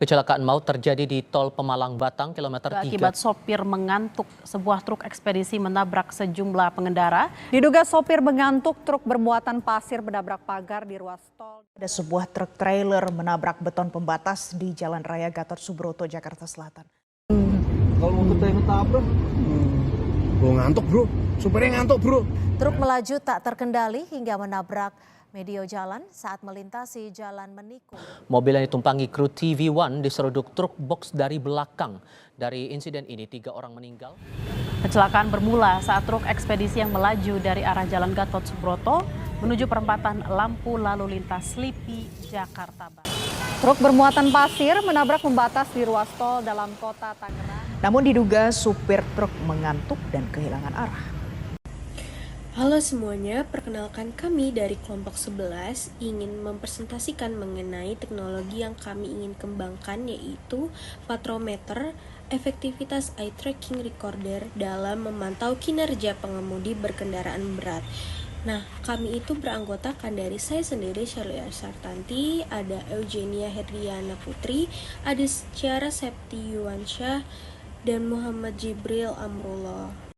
Kecelakaan maut terjadi di tol Pemalang Batang kilometer 3. Akibat sopir mengantuk, sebuah truk ekspedisi menabrak sejumlah pengendara. Diduga sopir mengantuk, truk bermuatan pasir menabrak pagar di ruas tol. Ada sebuah truk trailer menabrak beton pembatas di Jalan Raya Gatot Subroto, Jakarta Selatan. Kalau mau ketabrak, ngantuk bro, supirnya ngantuk bro. Truk melaju tak terkendali hingga menabrak medio jalan saat melintasi jalan menikung. Mobil yang ditumpangi kru TV1 diseruduk truk box dari belakang. Dari insiden ini 3 orang meninggal. Kecelakaan bermula saat truk ekspedisi yang melaju dari arah Jalan Gatot Subroto menuju perempatan lampu lalu lintas Slipi, Jakarta Barat. Truk bermuatan pasir menabrak pembatas di ruas tol dalam kota Tangerang. Namun diduga supir truk mengantuk dan kehilangan arah. Halo semuanya, perkenalkan kami dari kelompok 11 ingin mempresentasikan mengenai teknologi yang kami ingin kembangkan, yaitu Patrometer, efektivitas eye tracking recorder dalam memantau kinerja pengemudi berkendaraan berat. Nah, kami itu beranggotakan dari saya sendiri, Shirley Sartanti, ada Eugenia Herdiana Putri, ada Ciara Septi Yuwansyah, dan Muhammad Jibril Amrullah.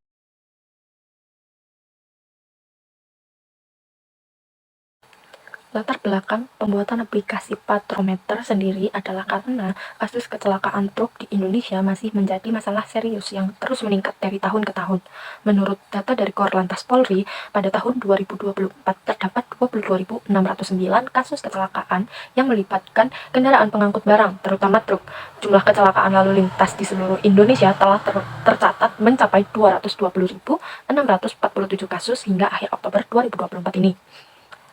Latar belakang pembuatan aplikasi Patrometer sendiri adalah karena kasus kecelakaan truk di Indonesia masih menjadi masalah serius yang terus meningkat dari tahun ke tahun. Menurut data dari Korlantas Polri, pada tahun 2024 terdapat 22.609 kasus kecelakaan yang melibatkan kendaraan pengangkut barang, terutama truk. Jumlah kecelakaan lalu lintas di seluruh Indonesia telah tercatat mencapai 220.647 kasus hingga akhir Oktober 2024 ini.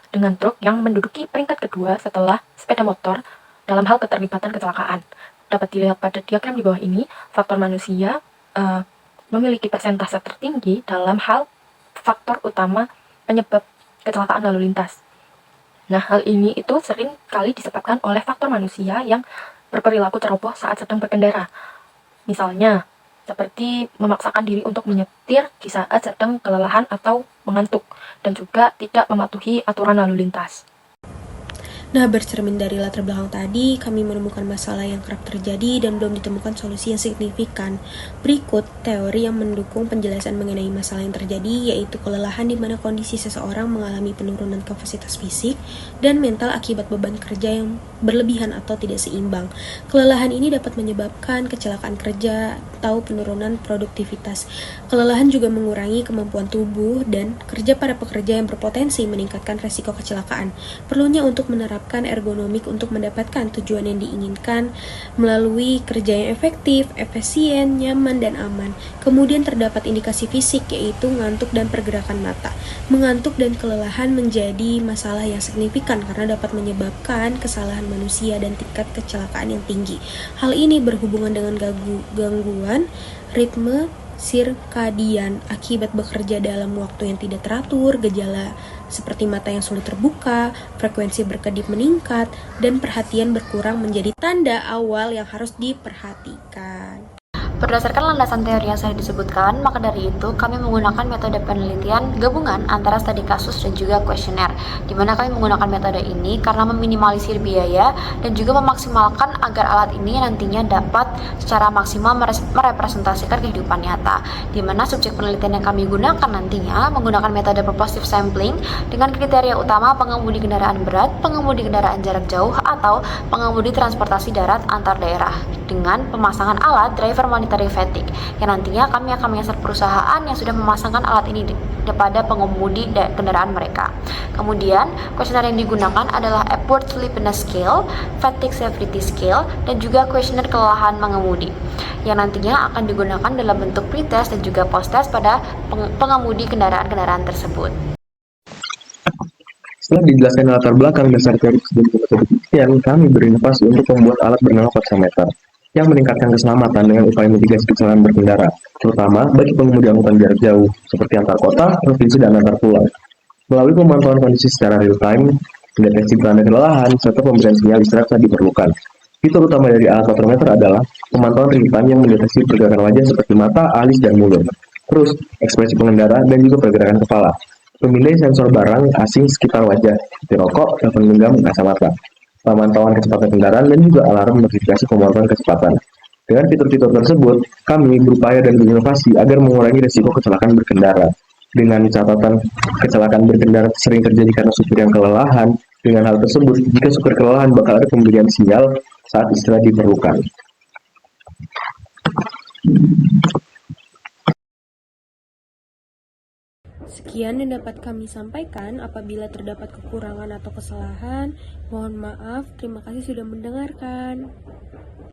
Dengan truk yang menduduki peringkat kedua setelah sepeda motor dalam hal keterlibatan kecelakaan. Dapat dilihat pada diagram di bawah ini, faktor manusia memiliki persentase tertinggi dalam hal faktor utama penyebab kecelakaan lalu lintas. Nah, hal ini itu sering kali disebabkan oleh faktor manusia yang berperilaku ceroboh saat sedang berkendara. Misalnya, seperti memaksakan diri untuk menyetir di saat sedang kelelahan atau mengantuk, dan juga tidak mematuhi aturan lalu lintas. Nah, bercermin dari latar belakang tadi, kami menemukan masalah yang kerap terjadi dan belum ditemukan solusi yang signifikan. Berikut teori yang mendukung penjelasan mengenai masalah yang terjadi, yaitu kelelahan di mana kondisi seseorang mengalami penurunan kapasitas fisik dan mental akibat beban kerja yang berlebihan atau tidak seimbang. Kelelahan ini dapat menyebabkan kecelakaan kerja atau penurunan produktivitas. Kelelahan juga mengurangi kemampuan tubuh dan kerja para pekerja yang berpotensi meningkatkan resiko kecelakaan. Perlunya untuk menerapkan ergonomik untuk mendapatkan tujuan yang diinginkan melalui kerja yang efektif, efisien, nyaman, dan aman. Kemudian terdapat indikasi fisik, yaitu ngantuk dan pergerakan mata. Mengantuk dan kelelahan menjadi masalah yang signifikan karena dapat menyebabkan kesalahan manusia dan tingkat kecelakaan yang tinggi. Hal ini berhubungan dengan gangguan ritme sirkadian akibat bekerja dalam waktu yang tidak teratur, gejala seperti mata yang sulit terbuka, frekuensi berkedip meningkat, dan perhatian berkurang menjadi tanda awal yang harus diperhatikan. Berdasarkan landasan teori yang saya disebutkan, maka dari itu kami menggunakan metode penelitian gabungan antara studi kasus dan juga kuesioner, di mana kami menggunakan metode ini karena meminimalisir biaya dan juga memaksimalkan agar alat ini nantinya dapat secara maksimal merepresentasikan kehidupan nyata, di mana subjek penelitian yang kami gunakan nantinya menggunakan metode purposive sampling dengan kriteria utama pengemudi kendaraan berat, pengemudi kendaraan jarak jauh, atau pengemudi transportasi darat antar daerah, dengan pemasangan alat driver monitoring fatigue, yang nantinya kami akan menyasar perusahaan yang sudah memasangkan alat ini kepada pengemudi kendaraan mereka. Kemudian, kuesioner yang digunakan adalah Epworth Sleepiness Scale, Fatigue Severity Scale, dan juga kuesioner kelelahan mengemudi, yang nantinya akan digunakan dalam bentuk pretest dan juga post-test pada pengemudi kendaraan-kendaraan tersebut. Setelah dijelaskan latar belakang dasar teori dan metode penelitian, kami berinovasi untuk membuat alat bernama Patrometer yang meningkatkan keselamatan dengan upaya mitigasi kecelakaan berkendara, terutama bagi pengemudi angkutan jarak jauh, seperti antar kota, provinsi, dan antar pulau. Melalui pemantauan kondisi secara real-time, mendeteksi tanda kelelahan, serta pemberian sinyal istirahat saat diperlukan. Fitur utama dari alat Patrometer adalah pemantauan real-time yang mendeteksi pergerakan wajah seperti mata, alis, dan mulut, terus ekspresi pengendara, dan juga pergerakan kepala. Memindai sensor barang asing sekitar wajah, seperti rokok, telepon genggam, kacamata. pemantauan kecepatan kendaraan, dan juga alarm notifikasi pemantauan kecepatan. Dengan fitur-fitur tersebut, kami berupaya dan berinovasi agar mengurangi risiko kecelakaan berkendara. Dengan catatan kecelakaan berkendara sering terjadi karena supir yang kelelahan. Dengan hal tersebut, jika supir kelelahan bakal ada pemberian sinyal saat istirahat diperlukan. Sekian yang dapat kami sampaikan. Apabila terdapat kekurangan atau kesalahan, mohon maaf. Terima kasih sudah mendengarkan.